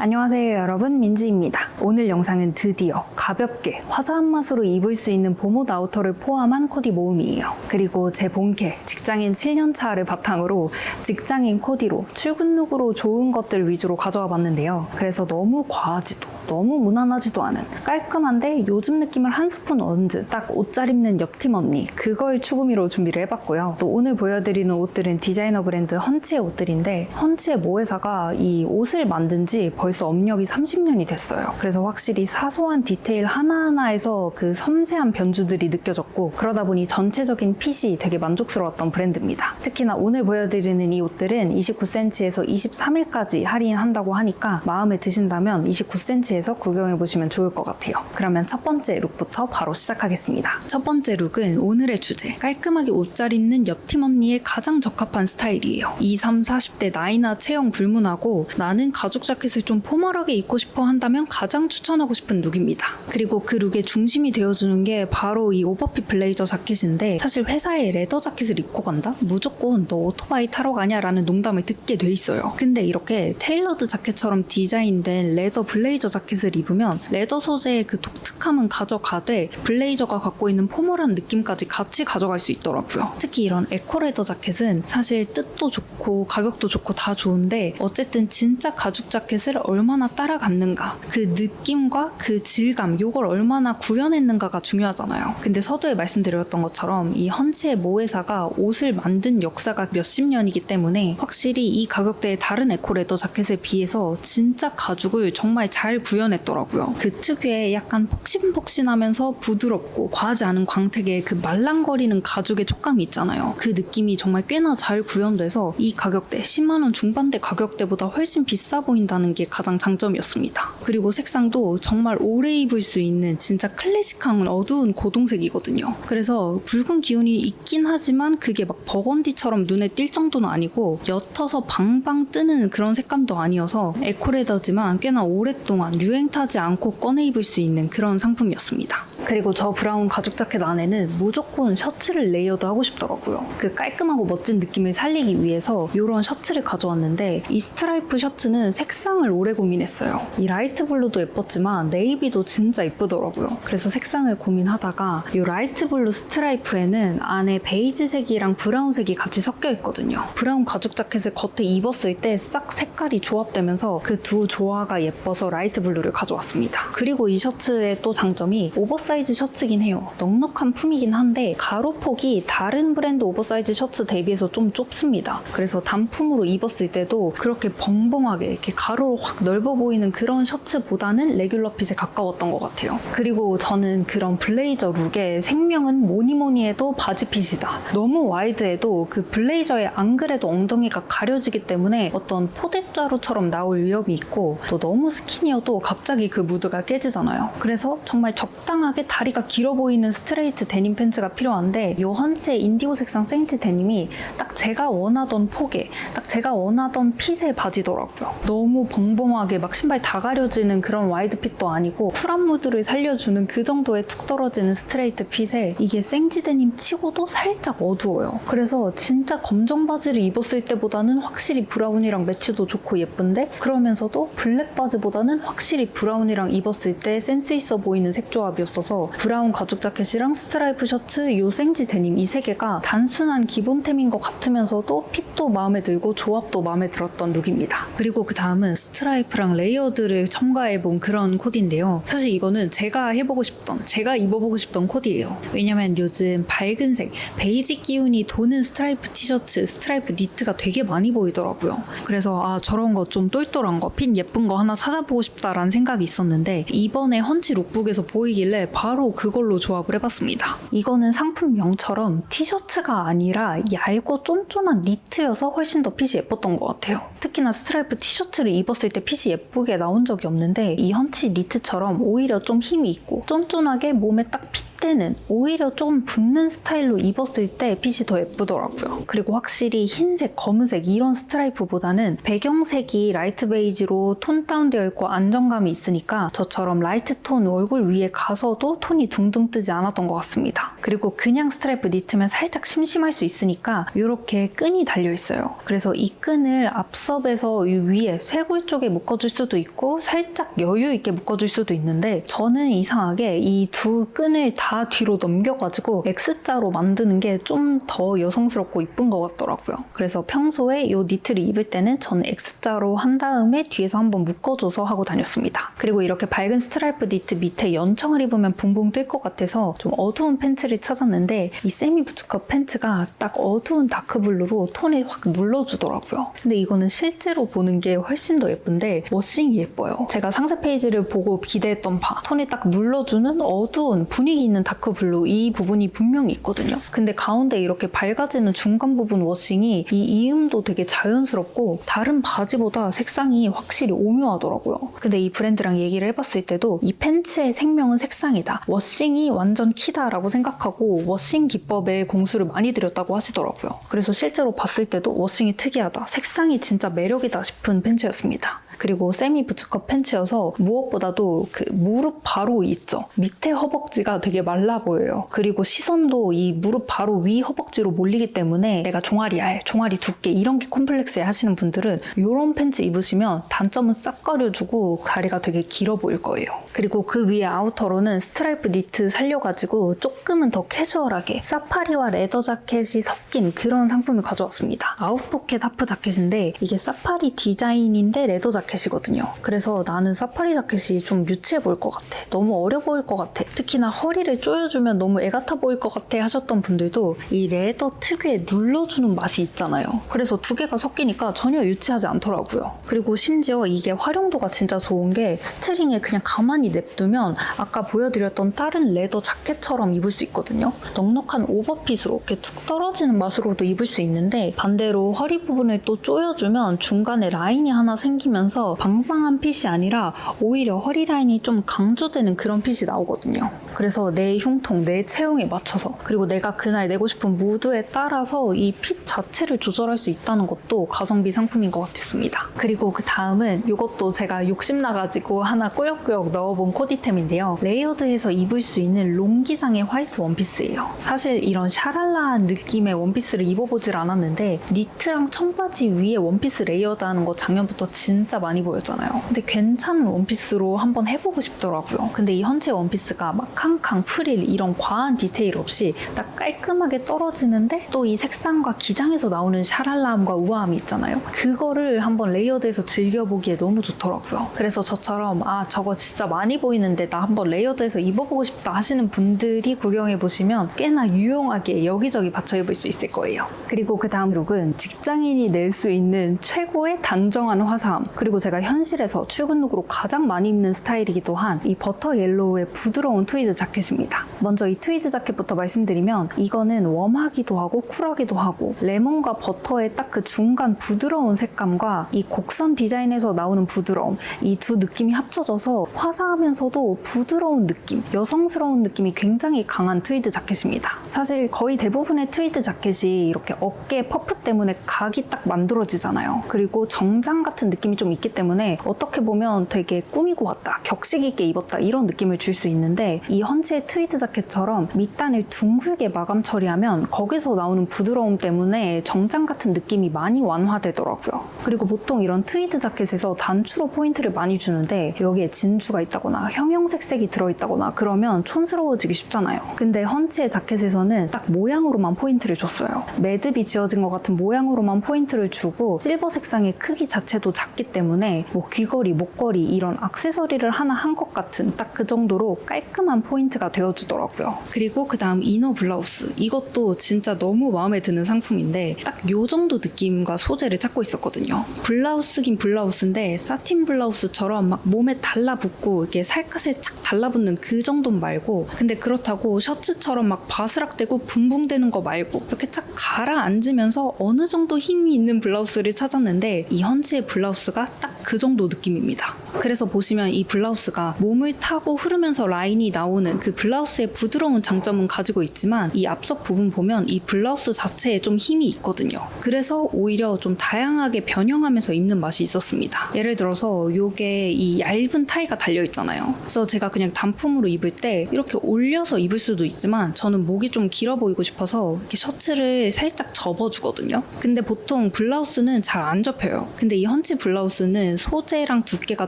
안녕하세요 여러분, 민지입니다. 오늘 영상은 드디어 가볍게 화사한 맛으로 입을 수 있는 봄옷 아우터를 포함한 코디 모음이에요. 그리고 제 본캐 직장인 7년차를 바탕으로 직장인 코디로 출근 룩으로 좋은 것들 위주로 가져와 봤는데요. 그래서 너무 과하지도 너무 무난하지도 않은 깔끔한데 요즘 느낌을 한 스푼 얹은 딱 옷 잘 입는 옆팀 언니, 그걸 추구미로 준비를 해봤고요. 또 오늘 보여드리는 옷들은 디자이너 브랜드 헌치의 옷들인데, 헌치의 모회사가 이 옷을 만든 지 벌써 업력이 30년이 됐어요. 그래서 확실히 사소한 디테일 하나하나에서 그 섬세한 변주들이 느껴졌고, 그러다 보니 전체적인 핏이 되게 만족스러웠던 브랜드입니다. 특히나 오늘 보여드리는 이 옷들은 29cm에서 23일까지 할인한다고 하니까 마음에 드신다면 29cm에서 구경해보시면 좋을 것 같아요. 그러면 첫 번째 룩부터 바로 시작하겠습니다. 첫 번째 룩은 오늘의 주제, 깔끔하게 옷 잘 입는 옆팀 언니의 가장 적합한 스타일이에요. 20, 30, 40대 나이나 체형 불문하고 나는 가죽 자켓을 좀 포멀하게 입고 싶어 한다면 가장 추천하고 싶은 룩입니다. 그리고 그 룩의 중심이 되어주는 게 바로 이 오버핏 블레이저 자켓인데, 사실 회사에 레더 자켓을 입고 간다? 무조건 너 오토바이 타러 가냐라는 농담을 듣게 돼 있어요. 근데 이렇게 테일러드 자켓처럼 디자인된 레더 블레이저 자켓을 입으면 레더 소재의 그 독특함은 가져가되 블레이저가 갖고 있는 포멀한 느낌까지 같이 가져갈 수 있더라고요. 특히 이런 에코레더 자켓은 사실 뜻도 좋고 가격도 좋고 다 좋은데, 어쨌든 진짜 가죽 자켓을 얼마나 따라갔는가, 그 느낌과 그 질감, 요걸 얼마나 구현했는가가 중요하잖아요. 근데 서두에 말씀드렸던 것처럼 이 헌치의 모회사가 옷을 만든 역사가 몇십 년이기 때문에 확실히 이 가격대의 다른 에코레더 자켓에 비해서 진짜 가죽을 정말 잘 구현했더라고요. 그 특유의 약간 폭신폭신하면서 부드럽고 과하지 않은 광택의 그 말랑거리는 가죽의 촉감이 있잖아요. 그 느낌이 정말 꽤나 잘 구현돼서 이 가격대 10만원 중반대 가격대보다 훨씬 비싸 보인다는 게 가장 장점이었습니다. 그리고 색상도 정말 오래 입을 수 있는 진짜 클래식한 어두운 고동색이거든요. 그래서 붉은 기운이 있긴 하지만 그게 막 버건디처럼 눈에 띌 정도는 아니고 옅어서 방방 뜨는 그런 색감도 아니어서 에코레더지만 꽤나 오랫동안 유행 타지 않고 꺼내 입을 수 있는 그런 상품이었습니다. 그리고 저 브라운 가죽 자켓 안에는 무조건 셔츠를 레이어드 하고 싶더라고요. 그 깔끔하고 멋진 느낌을 살리기 위해서 이런 셔츠를 가져왔는데, 이 스트라이프 셔츠는 색상을 오래 고민했어요. 이 라이트 블루도 예뻤지만 네이비도 진짜 예쁘더라고요. 그래서 색상을 고민하다가 이 라이트 블루 스트라이프에는 안에 베이지색이랑 브라운색이 같이 섞여 있거든요. 브라운 가죽 자켓을 겉에 입었을 때 싹 색깔이 조합되면서 그 두 조화가 예뻐서 라이트 블루를 가져왔습니다. 그리고 이 셔츠의 또 장점이 오버사이즈 셔츠긴 해요. 넉넉한 품이긴 한데 가로폭이 다른 브랜드 오버사이즈 셔츠 대비해서 좀 좁습니다. 그래서 단품으로 입었을 때도 그렇게 벙벙하게 이렇게 가로로 확 넓어 보이는 그런 셔츠보다는 레귤러 핏에 가까웠던 것 같아요. 그리고 저는 그런 블레이저 룩의 생명은 뭐니뭐니 해도 바지핏이다. 너무 와이드해도 그 블레이저에 안 그래도 엉덩이가 가려지기 때문에 어떤 포대자루처럼 나올 위협이 있고, 또 너무 스키니여도 갑자기 그 무드가 깨지잖아요. 그래서 정말 적당하게 다리가 길어 보이는 스트레이트 데님 팬츠가 필요한데, 요 헌치의 인디고 색상 생지 데님이 딱 제가 원하던 폭에, 딱 제가 원하던 핏의 바지더라고요. 너무 벙벙하게 막 신발 다 가려지는 그런 와이드 핏도 아니고 쿨한 무드를 살려주는 그 정도의 툭 떨어지는 스트레이트 핏에 이게 생지 데님 치고도 살짝 어두워요. 그래서 진짜 검정 바지를 입었을 때보다는 확실히 브라운이랑 매치도 좋고 예쁜데, 그러면서도 블랙 바지보다는 확실히 브라운이랑 입었을 때 센스 있어 보이는 색조합이었어서 브라운 가죽 자켓이랑 스트라이프 셔츠, 요 생지 데님 이 세 개가 단순한 기본템인 것 같으면서도 핏도 마음에 들고 조합도 마음에 들었던 룩입니다. 그리고 그 다음은 스트라이프랑 레이어드를 첨가해본 그런 코디인데요. 사실 이거는 제가 해보고 싶던, 제가 입어보고 싶던 코디예요. 왜냐면 요즘 밝은 색, 베이지 기운이 도는 스트라이프 티셔츠, 스트라이프 니트가 되게 많이 보이더라고요. 그래서 저런 거 좀 똘똘한 거, 핏 예쁜 거 하나 찾아보고 싶다라는 생각이 있었는데, 이번에 헌치 룩북에서 보이길래 바로 그걸로 조합을 해봤습니다. 이거는 상품명처럼 티셔츠가 아니라 얇고 쫀쫀한 니트여서 훨씬 더 핏이 예뻤던 것 같아요. 특히나 스트라이프 티셔츠를 입었을 때 핏이 예쁘게 나온 적이 없는데, 이 헌치 니트처럼 오히려 좀 힘이 있고 쫀쫀하게 몸에 딱 핏대는, 오히려 좀 붙는 스타일로 입었을 때 핏이 더 예쁘더라고요. 그리고 확실히 흰색, 검은색 이런 스트라이프보다는 배경색이 라이트 베이지로 톤 다운되어 있고 안정감이 있으니까 저처럼 라이트 톤 얼굴 위에 가서도 톤이 둥둥 뜨지 않았던 것 같습니다. 그리고 그냥 스트라이프 니트면 살짝 심심할 수 있으니까 이렇게 끈이 달려 있어요. 그래서 이 끈을 앞서 눈썹에서 이 위에 쇄골 쪽에 묶어줄 수도 있고 살짝 여유 있게 묶어줄 수도 있는데 저는 이상하게 이 두 끈을 다 뒤로 넘겨가지고 X자로 만드는 게 좀 더 여성스럽고 이쁜 것 같더라고요. 그래서 평소에 이 니트를 입을 때는 저는 X자로 한 다음에 뒤에서 한번 묶어줘서 하고 다녔습니다. 그리고 이렇게 밝은 스트라이프 니트 밑에 연청을 입으면 붕붕 뜰 것 같아서 좀 어두운 팬츠를 찾았는데 이 세미 부츠컷 팬츠가 딱 어두운 다크블루로 톤을 확 눌러주더라고요. 근데 이거는 실제로 보는 게 훨씬 더 예쁜데 워싱이 예뻐요. 제가 상세 페이지를 보고 기대했던 바 톤을 딱 눌러주는 어두운 분위기 있는 다크블루 이 부분이 분명히 있거든요. 근데 가운데 이렇게 밝아지는 중간 부분 워싱이 이 이음도 되게 자연스럽고 다른 바지보다 색상이 확실히 오묘하더라고요. 근데 이 브랜드랑 얘기를 해봤을 때도 이 팬츠의 생명은 색상이다. 워싱이 완전 키다라고 생각하고 워싱 기법에 공수를 많이 들였다고 하시더라고요. 그래서 실제로 봤을 때도 워싱이 특이하다. 색상이 진짜 매력이다 싶은 팬츠였습니다. 그리고 세미 부츠컷 팬츠여서 무엇보다도 그 무릎 바로 있죠. 밑에 허벅지가 되게 말라 보여요. 그리고 시선도 이 무릎 바로 위 허벅지로 몰리기 때문에 내가 종아리 알, 종아리 두께 이런 게 콤플렉스에 하시는 분들은 이런 팬츠 입으시면 단점은 싹 가려주고 다리가 되게 길어 보일 거예요. 그리고 그 위에 아우터로는 스트라이프 니트 살려가지고 조금은 더 캐주얼하게 사파리와 레더 자켓이 섞인 그런 상품을 가져왔습니다. 아웃포켓 하프 자켓인데 이게 사파리 디자인인데 레더 자켓이거든요. 그래서 나는 사파리 자켓이 좀 유치해 보일 것 같아. 너무 어려 보일 것 같아. 특히나 허리를 조여주면 너무 애 같아 보일 것 같아 하셨던 분들도 이 레더 특유의 눌러주는 맛이 있잖아요. 그래서 두 개가 섞이니까 전혀 유치하지 않더라고요. 그리고 심지어 이게 활용도가 진짜 좋은 게 스트링에 그냥 가만히 냅두면 아까 보여드렸던 다른 레더 자켓처럼 입을 수 있거든요. 넉넉한 오버핏으로 이렇게 툭 떨어지는 맛으로도 입을 수 있는데 반대로 허리 부분을 또 조여주면 중간에 라인이 하나 생기면서 방방한 핏이 아니라 오히려 허리 라인이 좀 강조되는 그런 핏이 나오거든요. 그래서 내 흉통, 내 체형에 맞춰서 그리고 내가 그날 내고 싶은 무드에 따라서 이 핏 자체를 조절할 수 있다는 것도 가성비 상품인 것 같았습니다. 그리고 그 다음은 이것도 제가 욕심나가지고 하나 꾸역꾸역 넣어본 코디템인데요. 레이어드해서 입을 수 있는 롱기장의 화이트 원피스예요. 사실 이런 샤랄라한 느낌의 원피스를 입어보질 않았는데 니트랑 청바지 위에 원피스 레이어드하는 거 작년부터 진짜 많이 보였잖아요. 근데 괜찮은 원피스로 한번 해보고 싶더라고요. 근데 이 헌체 원피스가 막 캉캉, 프릴 이런 과한 디테일 없이 딱 깔끔하게 떨어지는데 또 이 색상과 기장에서 나오는 샤랄라함과 우아함이 있잖아요. 그거를 한번 레이어드해서 즐겨보기에 너무 좋더라고요. 그래서 저처럼 아 저거 진짜 많이 보이는데 나 한번 레이어드해서 입어보고 싶다 하시는 분들이 구경해보시면 꽤나 유용하게 여기저기 받쳐 입을 수 있을 거예요. 그리고 그 다음 룩은 직장인이 낼 수 있는 최고의 단정한 화사함, 그리고 제가 현실에서 출근 룩으로 가장 많이 입는 스타일이기도 한 이 버터 옐로우의 부드러운 트위드 자켓입니다. 먼저 이 트위드 자켓부터 말씀드리면 이거는 웜하기도 하고 쿨하기도 하고 레몬과 버터의 딱 그 중간 부드러운 색감과 이 곡선 디자인에서 나오는 부드러움, 이 두 느낌이 합쳐져서 화사하면서도 부드러운 느낌, 여성스러운 느낌이 굉장히 강한 트위드 자켓입니다. 사실 거의 대부분의 트위드 자켓이 이렇게 어깨 퍼프 때문에 각이 딱 만들어지잖아요. 그리고 정장 같은 느낌이 좀 있기 때문에 어떻게 보면 되게 꾸미고 왔다, 격식 있게 입었다 이런 느낌을 줄 수 있는데 이 헌치의 트위드 자켓처럼 밑단을 둥글게 마감 처리하면 거기서 나오는 부드러움 때문에 정장 같은 느낌이 많이 완화되더라고요. 그리고 보통 이런 트위드 자켓에서 단추로 포인트를 많이 주는데 여기에 진주가 있다거나 형형색색이 들어있다거나 그러면 촌스러워지기 쉽잖아요. 근데 헌치의 자켓에서는 딱 모양으로만 포인트를 줬어요. 매듭이 지어진 것 같은 모양으로만 포인트를 주고 실버 색상의 크기 자체도 작기 때문에 뭐 귀걸이, 목걸이 이런 액세서리를 하나 한 것 같은 딱 그 정도로 깔끔한 포인트가 되어주더라고요. 그리고 그 다음 이너 블라우스, 이것도 진짜 너무 마음에 드는 상품인데 딱 요 정도 느낌과 소재를 찾고 있었거든요. 블라우스긴 블라우스인데 사틴 블라우스처럼 막 몸에 달라붙고 이게 살갗에 착 달라붙는 그 정도는 말고, 근데 그렇다고 셔츠처럼 막 바스락대고 붕붕대는 거 말고 이렇게 착 가라앉으면서 어느 정도 힘이 있는 블라우스를 찾았는데 이 헌치의 블라우스가 딱 그 정도 느낌입니다. 그래서 보시면 이 블라우스가 몸을 타고 흐르면서 라인이 나오는 그 블라우스의 부드러운 장점은 가지고 있지만 이 앞석 부분 보면 이 블라우스 자체에 좀 힘이 있거든요. 그래서 오히려 좀 다양하게 변형하면서 입는 맛이 있었습니다. 예를 들어서 요게 이 얇은 타이가 달려있잖아요. 그래서 제가 그냥 단품으로 입을 때 이렇게 올려서 입을 수도 있지만 저는 목이 좀 길어 보이고 싶어서 이렇게 셔츠를 살짝 접어주거든요. 근데 보통 블라우스는 잘 안 접혀요. 근데 이 헌치 블라우스는 소재랑 두께가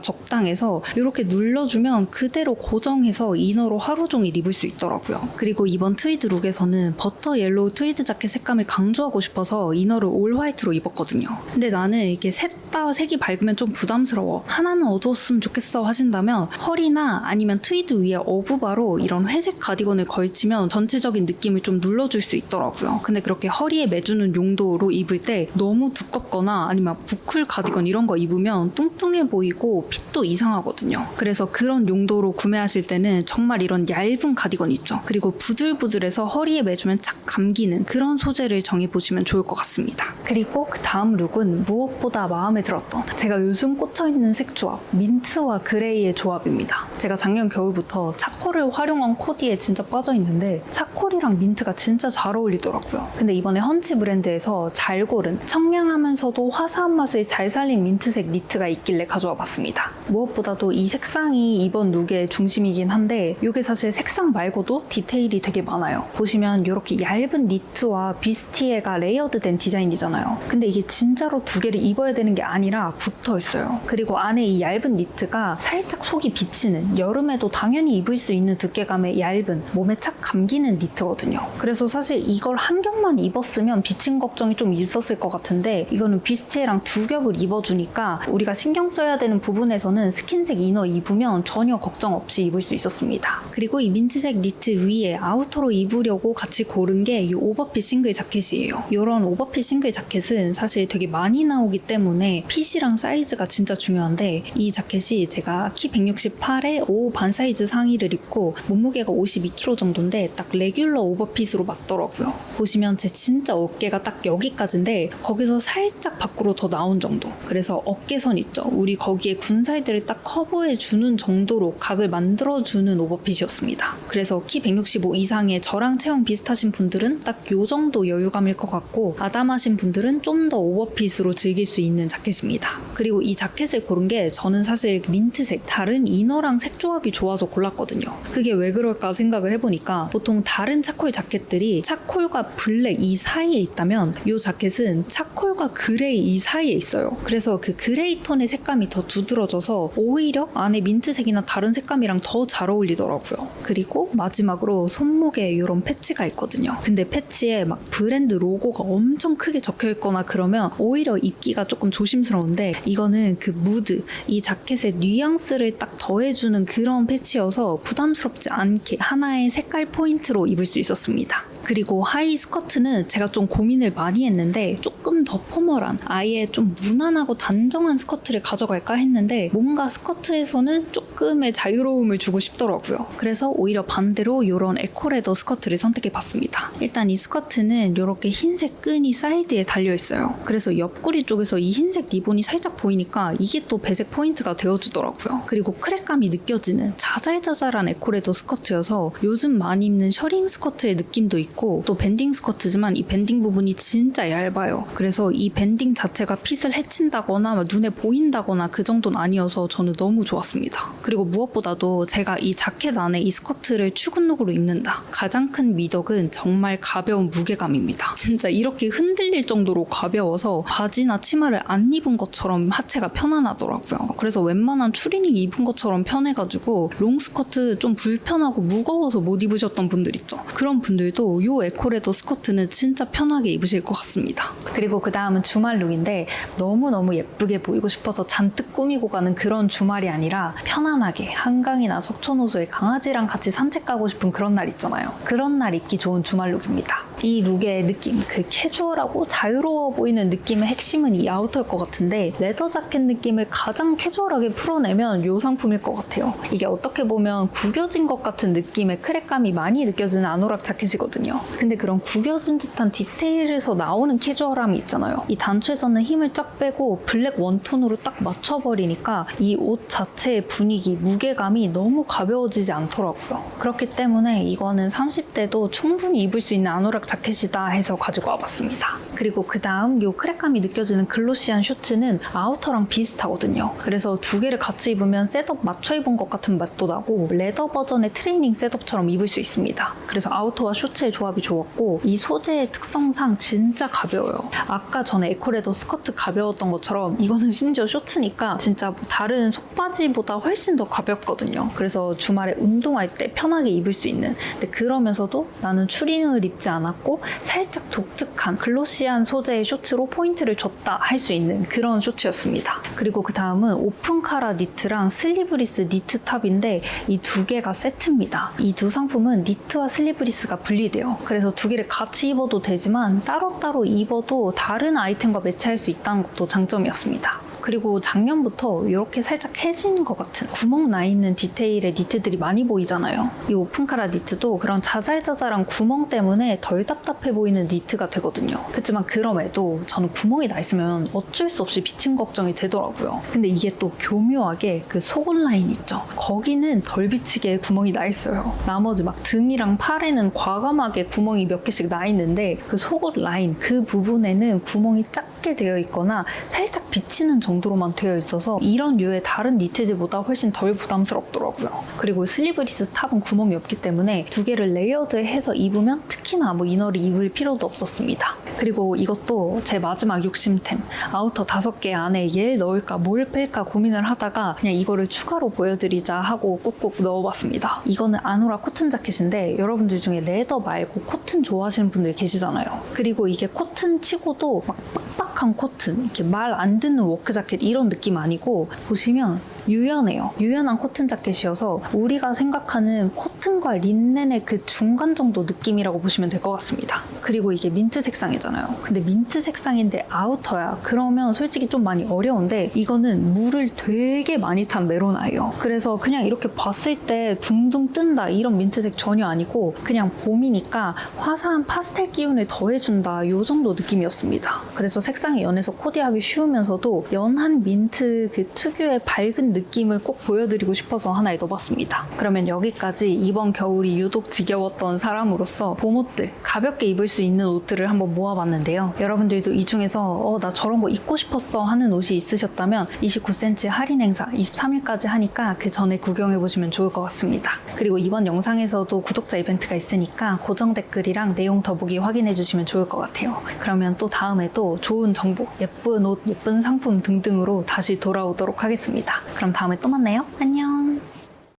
적당해서 이렇게 눌러주면 그대로 고정해서 이너로 하루 종일 입을 수 있더라고요. 그리고 이번 트위드 룩에서는 버터 옐로우 트위드 자켓 색감을 강조하고 싶어서 이너를 올 화이트로 입었거든요. 근데 나는 이게 셋 다 색이 밝으면 좀 부담스러워. 하나는 어두웠으면 좋겠어 하신다면 허리나 아니면 트위드 위에 어부바로 이런 회색 가디건을 걸치면 전체적인 느낌을 좀 눌러줄 수 있더라고요. 근데 그렇게 허리에 매주는 용도로 입을 때 너무 두껍거나 아니면 부클 가디건 이런 거 입으면 뚱뚱해 보이고 핏도 이상하거든요. 그래서 그런 용도로 구매하실 때는 정말 이런 얇은 가디건 있죠. 그리고 부들부들해서 허리에 매주면 착 감기는 그런 소재를 정해보시면 좋을 것 같습니다. 그리고 그 다음 룩은 무엇보다 마음에 들었던 제가 요즘 꽂혀있는 색 조합 민트와 그레이의 조합입니다. 제가 작년 겨울부터 차콜을 활용한 코디에 진짜 빠져있는데 차콜이랑 민트가 진짜 잘 어울리더라고요. 근데 이번에 헌치 브랜드에서 잘 고른 청량하면서도 화사한 맛을 잘 살린 민트색 니트가 있길래 가져와 봤습니다. 무엇보다도 이 색상이 이번 룩의 중심이긴 한데 이게 사실 색상 말고도 디테일이 되게 많아요. 보시면 이렇게 얇은 니트와 비스티에가 레이어드된 디자인이잖아요. 근데 이게 진짜로 두 개를 입어야 되는 게 아니라 붙어 있어요. 그리고 안에 이 얇은 니트가 살짝 속이 비치는 여름에도 당연히 입을 수 있는 두께감의 얇은 몸에 착 감기는 니트거든요. 그래서 사실 이걸 한 겹만 입었으면 비침 걱정이 좀 있었을 것 같은데 이거는 비스티에랑 두 겹을 입어주니까 우리가 신경 써야 되는 부분에서는 스킨색 이너 입으면 전혀 걱정 없이 입을 수 있었습니다. 그리고 이 민트색 니트 위에 아우터로 입으려고 같이 고른 게 이 오버핏 싱글 자켓이에요. 이런 오버핏 싱글 자켓은 사실 되게 많이 나오기 때문에 핏이랑 사이즈가 진짜 중요한데 이 자켓이 제가 키 168에 5 반 사이즈 상의를 입고 몸무게가 52kg 정도인데 딱 레귤러 오버핏으로 맞더라고요. 보시면 제 진짜 어깨가 딱 여기까지인데 거기서 살짝 밖으로 더 나온 정도. 그래서 어깨선 있죠. 우리 거기에 군살들을 딱 커버해주는 정도로 각을 만들어주는 오버핏이었습니다. 그래서 키 165 이상의 저랑 체형 비슷하신 분들은 딱 요 정도 여유감일 것 같고 아담하신 분들은 좀 더 오버핏으로 즐길 수 있는 자켓입니다. 그리고 이 자켓을 고른 게 저는 사실 민트색 다른 이너랑 색 조합이 좋아서 골랐거든요. 그게 왜 그럴까 생각을 해보니까 보통 다른 차콜 자켓들이 차콜과 블랙 이 사이에 있다면 이 자켓은 차콜과 그레이 이 사이에 있어요. 그래서 그 그레이 톤의 색감이 더 두드러져서 오히려 안에 민트색이나 다른 색감이랑 더 잘 어울리더라고요. 그리고 마지막으로 손목에 이런 패치가 있거든요. 근데 패치에 막 브랜드 로고가 엄청 크게 적혀있거나 그러면 오히려 입기가 조금 조심스러운데 이거는 그 무드, 이 자켓의 뉘앙스를 딱 더해주는 그런 패치여서 부담스럽지 않게 하나의 색깔 포인트로 입을 수 있었습니다. 그리고 하이 스커트는 제가 좀 고민을 많이 했는데 조금 더 포멀한 아예 좀 무난하고 단정한 스커트를 가져갈까 했는데 뭔가 스커트에서는 조금의 자유로움을 주고 싶더라고요. 그래서 오히려 반대로 이런 에코레더 스커트를 선택해봤습니다. 일단 이 스커트는 이렇게 흰색 끈이 사이드에 달려있어요. 그래서 옆구리 쪽에서 이 흰색 리본이 살짝 보이니까 이게 또 배색 포인트가 되어주더라고요. 그리고 크랙감이 느껴지는 자잘자잘한 에코레더 스커트여서 요즘 많이 입는 셔링 스커트의 느낌도 있고 또 밴딩 스커트지만 이 밴딩 부분이 진짜 얇아요. 그래서 이 밴딩 자체가 핏을 해친다거나 눈에 보인다거나 그 정도는 아니어서 저는 너무 좋았습니다. 그리고 무엇보다도 제가 이 자켓 안에 이 스커트를 출근룩으로 입는다. 가장 큰 미덕은 정말 가벼운 무게감입니다. 진짜 이렇게 흔들릴 정도로 가벼워서 바지나 치마를 안 입은 것처럼 하체가 편안하더라고요. 그래서 웬만한 추리닝 입은 것처럼 편해가지고 롱 스커트 좀 불편하고 무거워서 못 입으셨던 분들 있죠. 그런 분들도 요 에코레더 스커트는 진짜 편하게 입으실 것 같습니다. 그리고 그 다음은 주말 룩인데 너무너무 예쁘게 보이고 싶어서 잔뜩 꾸미고 가는 그런 주말이 아니라 편안하게 한강이나 석촌호수에 강아지랑 같이 산책 가고 싶은 그런 날 있잖아요. 그런 날 입기 좋은 주말 룩입니다. 이 룩의 느낌, 그 캐주얼하고 자유로워 보이는 느낌의 핵심은 이 아우터일 것 같은데 레더 자켓 느낌을 가장 캐주얼하게 풀어내면 이 상품일 것 같아요. 이게 어떻게 보면 구겨진 것 같은 느낌의 크랙감이 많이 느껴지는 아노락 자켓이거든요. 근데 그런 구겨진 듯한 디테일에서 나오는 캐주얼함이 있잖아요. 이 단추에서는 힘을 쫙 빼고 블랙 원톤으로 딱 맞춰버리니까 이 옷 자체의 분위기, 무게감이 너무 가벼워지지 않더라고요. 그렇기 때문에 이거는 30대도 충분히 입을 수 있는 아노락 자켓이다 해서 가지고 와봤습니다. 그리고 그 다음 이 크랙감이 느껴지는 글로시한 셔츠는 아우터랑 비슷하거든요. 그래서 두 개를 같이 입으면 셋업 맞춰 입은 것 같은 맛도 나고 레더 버전의 트레이닝 셋업처럼 입을 수 있습니다. 그래서 아우터와 셔츠의 조합이 좋았고 이 소재의 특성상 진짜 가벼워요. 아까 전에 에코레더 스커트 가벼웠던 것처럼 이거는 심지어 셔츠니까 진짜 뭐 다른 속바지보다 훨씬 더 가볍거든요. 그래서 주말에 운동할 때 편하게 입을 수 있는, 근데 그러면서도 나는 추리닝을 입지 않았고 살짝 독특한 글로시한 소재의 셔츠로 포인트를 줬다 할 수 있는 그런 셔츠였습니다. 그리고 그 다음은 오픈 카라 니트랑 슬리브리스 니트 탑인데 이 두 개가 세트입니다. 이 두 상품은 니트와 슬리브리스가 분리돼요. 그래서 두 개를 같이 입어도 되지만 따로따로 입어도 다른 아이템과 매치할 수 있다는 것도 장점이었습니다. 그리고 작년부터 이렇게 살짝 해진 것 같은 구멍 나 있는 디테일의 니트들이 많이 보이잖아요. 이 오픈카라 니트도 그런 자잘자잘한 구멍 때문에 덜 답답해 보이는 니트가 되거든요. 그렇지만 그럼에도 저는 구멍이 나 있으면 어쩔 수 없이 비침 걱정이 되더라고요. 근데 이게 또 교묘하게 그 속옷 라인 있죠. 거기는 덜 비치게 구멍이 나 있어요. 나머지 막 등이랑 팔에는 과감하게 구멍이 몇 개씩 나 있는데 그 속옷 라인 그 부분에는 구멍이 작게 되어 있거나 살짝 비치는 정도로만 되어 있어서 이런 류의 다른 니트들보다 훨씬 덜 부담스럽더라고요. 그리고 슬리브리스 탑은 구멍이 없기 때문에 두 개를 레이어드해서 입으면 특히나 뭐 이너를 입을 필요도 없었습니다. 그리고 이것도 제 마지막 욕심템, 아우터 5개 안에 얘를 넣을까 뭘 뺄까 고민을 하다가 그냥 이거를 추가로 보여드리자 하고 꼭꼭 넣어봤습니다. 이거는 아노라 코튼 자켓인데 여러분들 중에 레더 말고 코튼 좋아하시는 분들 계시잖아요. 그리고 이게 코튼 치고도 막 빡빡한 코튼, 이렇게 말 안 듣는 워크 자켓 이런 느낌 아니고 보시면 유연해요. 유연한 코튼 자켓이어서 우리가 생각하는 코튼과 린넨의 그 중간 정도 느낌이라고 보시면 될 것 같습니다. 그리고 이게 민트 색상이잖아요. 근데 민트 색상인데 아우터야. 그러면 솔직히 좀 많이 어려운데 이거는 물을 되게 많이 탄 메로나예요. 그래서 그냥 이렇게 봤을 때 둥둥 뜬다 이런 민트색 전혀 아니고 그냥 봄이니까 화사한 파스텔 기운을 더해준다 요 정도 느낌이었습니다. 그래서 색상이 연해서 코디하기 쉬우면서도 연한 민트 그 특유의 밝은 느낌을 꼭 보여드리고 싶어서 하나에 넣어봤습니다. 그러면 여기까지 이번 겨울이 유독 지겨웠던 사람으로서 봄옷들, 가볍게 입을 수 있는 옷들을 한번 모아봤는데요. 여러분들도 이 중에서 나 저런 거 입고 싶었어 하는 옷이 있으셨다면 29cm 할인 행사 23일까지 하니까 그 전에 구경해보시면 좋을 것 같습니다. 그리고 이번 영상에서도 구독자 이벤트가 있으니까 고정 댓글이랑 내용 더보기 확인해주시면 좋을 것 같아요. 그러면 또 다음에도 좋은 정보, 예쁜 옷, 예쁜 상품 등등으로 다시 돌아오도록 하겠습니다. 그럼 다음에 또 만나요. 안녕.